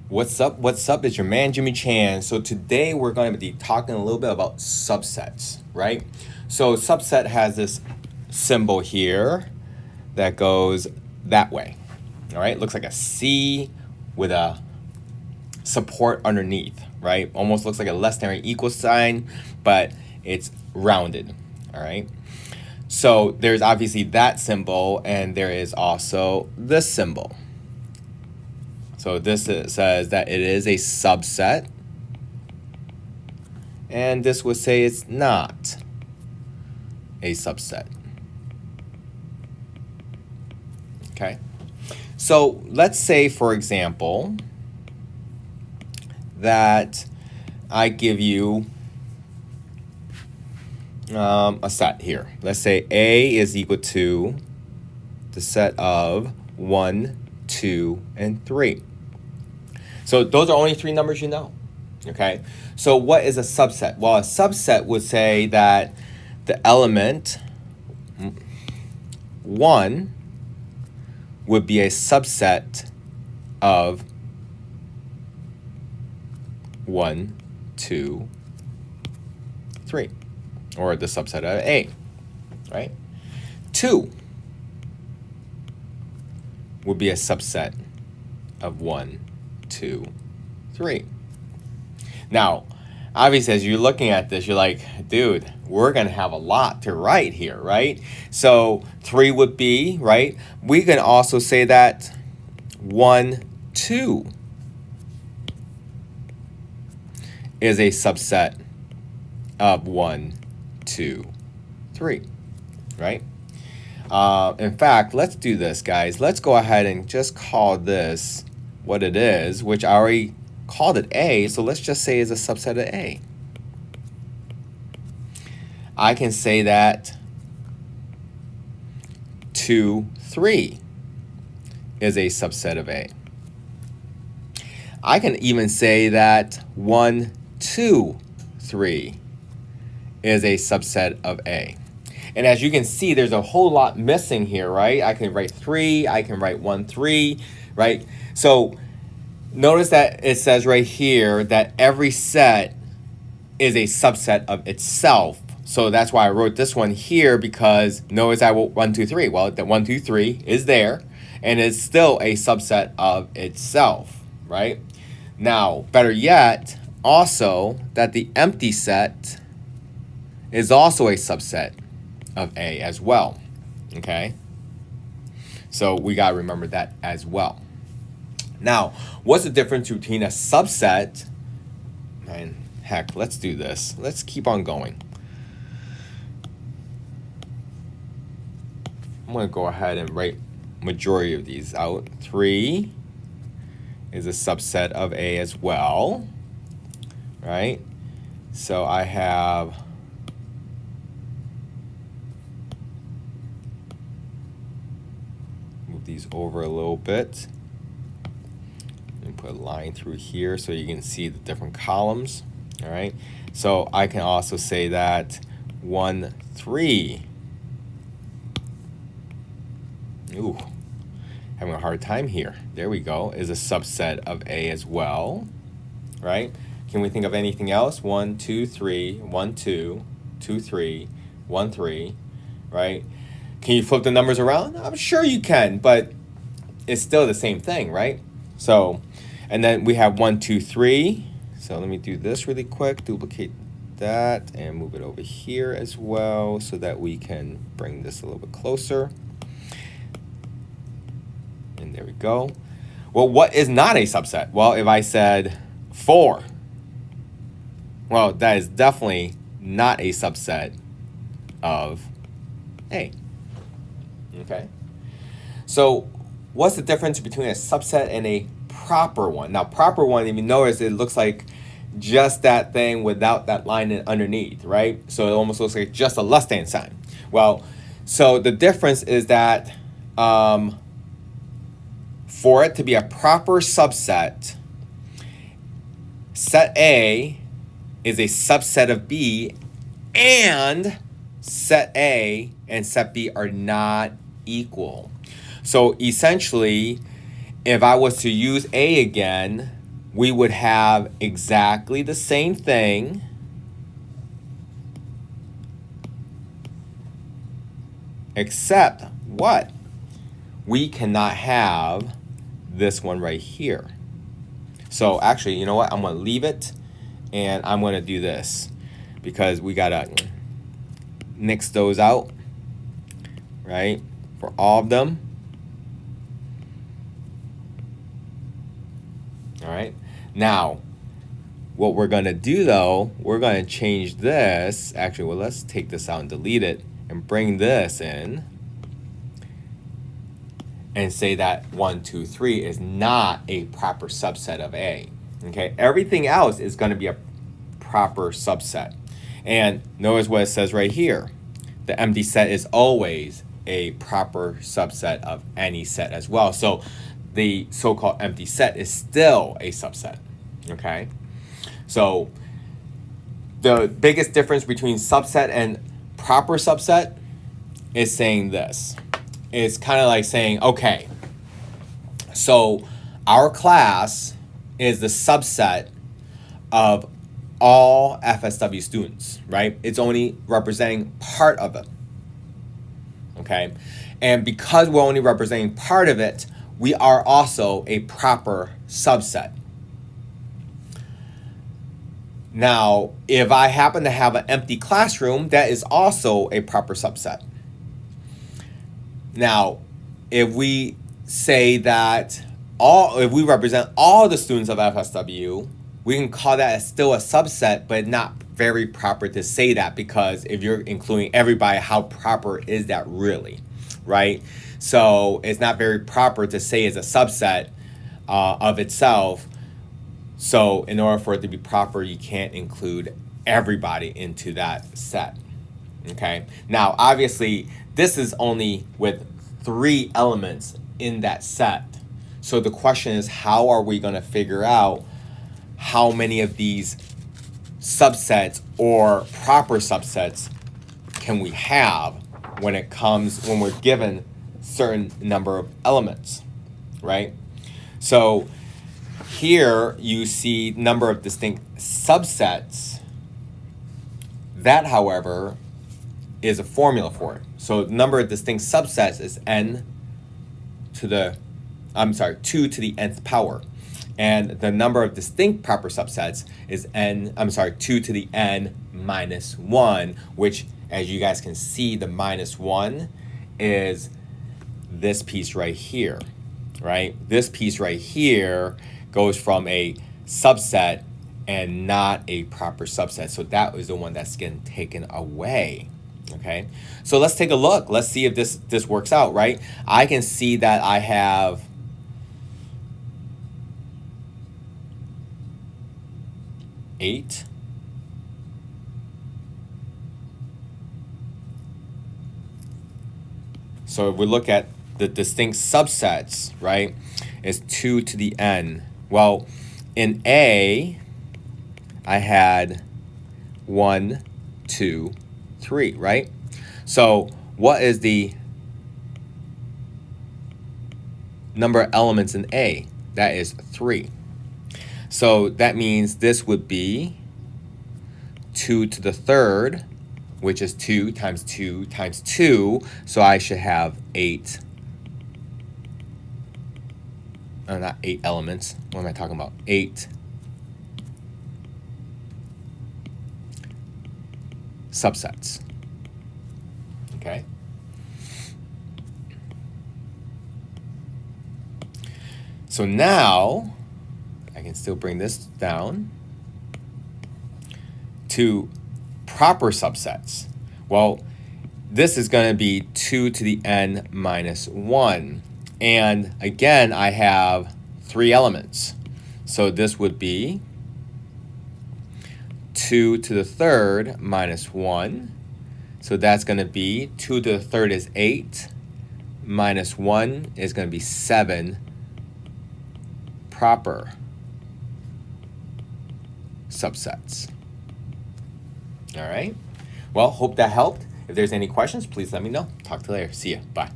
What's up? What's up? It's your man Jimmy Chan. So today we're going to be talking a little bit about subsets, right? So subset has this symbol here that goes that way. All right, looks like a C with a support underneath, right? Almost looks like a less than or equal sign, but it's rounded. All right. So there's obviously that symbol, and there is also this symbol. So this says that it is a subset, and this would say it's not a subset. Okay, so let's say, for example, that I give you a set here. Let's say A is equal to the set of 1, 2, and 3. So those are only 3 numbers you know, okay? So what is a subset? Well, a subset would say that the element 1 would be a subset of 1, 2, 3, or the subset of A, right? 2 would be a subset of 1, 2, 3. Now, obviously, as you're looking at this, you're like, dude, we're going to have a lot to write here, right? So 3 would be, right? We can also say that 1, 2 is a subset of 1, 2, 3, right? In fact, let's do this, guys. Let's go ahead and just call this what it is, which I already called it A, so let's just say it's a subset of A. I can say that 2, 3 is a subset of A. I can even say that 1, 2, 3 is a subset of A. And as you can see, there's a whole lot missing here, right? I can write 3, I can write 1, 3, right? So notice that it says right here that every set is a subset of itself. So that's why I wrote this one here, because notice I wrote 1, 2, 3. Well, the 1, 2, 3 is there, and it's still a subset of itself, right? Now, better yet, also that the empty set is also a subset of A as well, okay? So we got to remember that as well. Now, what's the difference between a subset and, heck, let's do this. Let's keep on going. I'm going to go ahead and write majority of these out. 3 is a subset of A as well, right? So I have move these over a little bit and put a line through here so you can see the different columns. All right, so I can also say that 1, 3. Ooh, having a hard time here. There we go, is a subset of A as well, right? Can we think of anything else? 1, 2, 3, 1, 2, 2, 3, 1, 3, right? Can you flip the numbers around? I'm sure you can, but it's still the same thing, right? So, and then we have 1, 2, 3. So let me do this really quick, duplicate that and move it over here as well so that we can bring this a little bit closer. And there we go. Well, what is not a subset? Well, if I said 4, well, that is definitely not a subset of A. Okay. So what's the difference between a subset and a proper one? Now, proper one, if you notice, it looks like just that thing without that line underneath, right? So it almost looks like just a less than sign. Well, so the difference is that for it to be a proper subset, set A is a subset of B, and set A and set B are not equal. So essentially, if I was to use A again, we would have exactly the same thing, except what? We cannot have this one right here. So actually, you know what? I'm going to leave it, and I'm going to do this because we got to nix those out, right, for all of them. All right. Now, what we're going to do, though, we're going to change this. Actually, well, let's take this out and delete it and bring this in and say that 1, 2, 3 is not a proper subset of A. Okay. Everything else is going to be a proper subset. And notice what it says right here. The empty set is always a proper subset of any set as well. So the so-called empty set is still a subset, okay? So the biggest difference between subset and proper subset is saying this. It's kind of like saying, okay, so our class is the subset of all FSW students, right? It's only representing part of it, okay? And because we're only representing part of it, we are also a proper subset. Now, if I happen to have an empty classroom, that is also a proper subset. Now, if we say that if we represent all the students of FSW, we can call that still a subset, but not very proper to say that, because if you're including everybody, how proper is that really, right? So it's not very proper to say it's a subset of itself. So in order for it to be proper, you can't include everybody into that set, okay? Now, obviously, this is only with 3 elements in that set. So the question is, how are we going to figure out how many of these subsets or proper subsets can we have when we're given certain number of elements, right? So here you see number of distinct subsets. That, however, is a formula for it. So number of distinct subsets is 2 to the nth power. And the number of distinct proper subsets is 2 to the n minus 1, which, as you guys can see, the minus 1 is this piece right here, right? This piece right here goes from a subset and not a proper subset. So that is the one that's getting taken away, okay? So let's take a look. Let's see if this works out, right? I can see that I have eight. So if we look at the distinct subsets, right, is 2 to the n. Well, in A, I had 1, 2, 3, right? So what is the number of elements in A? That is 3. So that means this would be 2 to the third, which is 2 times 2 times 2. So I should have 8. Not 8 elements. What am I talking about? 8 subsets. Okay. So now I can still bring this down to proper subsets. Well, this is going to be 2 to the n minus 1. And again, I have 3 elements. So this would be 2 to the third minus 1. So that's going to be 2 to the third is 8. Minus 1 is going to be 7 proper subsets. All right. Well, hope that helped. If there's any questions, please let me know. Talk to you later. See ya. Bye.